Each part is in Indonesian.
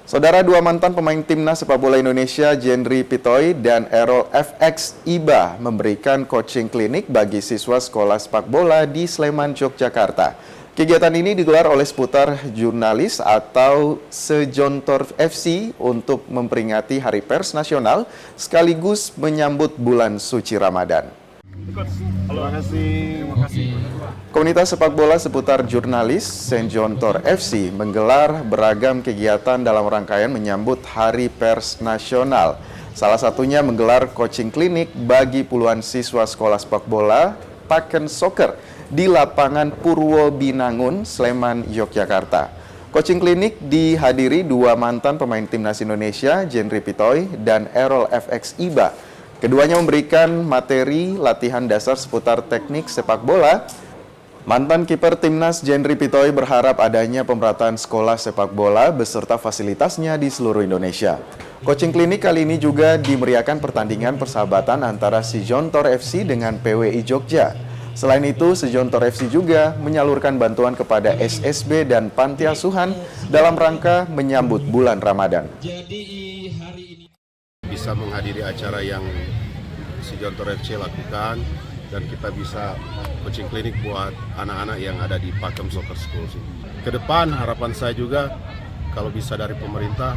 Saudara, dua mantan pemain timnas sepak bola Indonesia, Jendri Pitoy dan Errol FX Iba, memberikan coaching klinik bagi siswa sekolah sepak bola di Sleman, Yogyakarta. Kegiatan ini digelar oleh seputar jurnalis atau Sejontor FC untuk memperingati Hari Pers Nasional sekaligus menyambut bulan suci Ramadan. Terima kasih. Komunitas sepak bola seputar jurnalis Sejontor FC menggelar beragam kegiatan dalam rangkaian menyambut Hari Pers Nasional. Salah satunya menggelar coaching klinik bagi puluhan siswa sekolah sepak bola Paken Soccer di lapangan Purwo Binangun, Sleman, Yogyakarta. Coaching klinik dihadiri dua mantan pemain timnas Indonesia, Jendri Pitoy dan Errol FX Iba. Keduanya memberikan materi latihan dasar seputar teknik sepak bola. Mantan kiper timnas Jendri Pitoy berharap adanya pemerataan sekolah sepak bola beserta fasilitasnya di seluruh Indonesia. Coaching klinik kali ini juga dimeriahkan pertandingan persahabatan antara Sejontor FC dengan PWI Jogja. Selain itu, Sejontor FC juga menyalurkan bantuan kepada SSB dan Panti Asuhan dalam rangka menyambut bulan Ramadan. Bisa menghadiri acara yang Sejontor FC lakukan dan kita bisa coaching klinik buat anak-anak yang ada di Paken Soccer School. Ke depan harapan saya juga kalau bisa dari pemerintah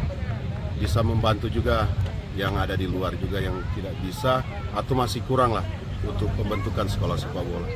bisa membantu juga yang ada di luar juga yang tidak bisa atau masih kurang lah untuk pembentukan sekolah sepak bola.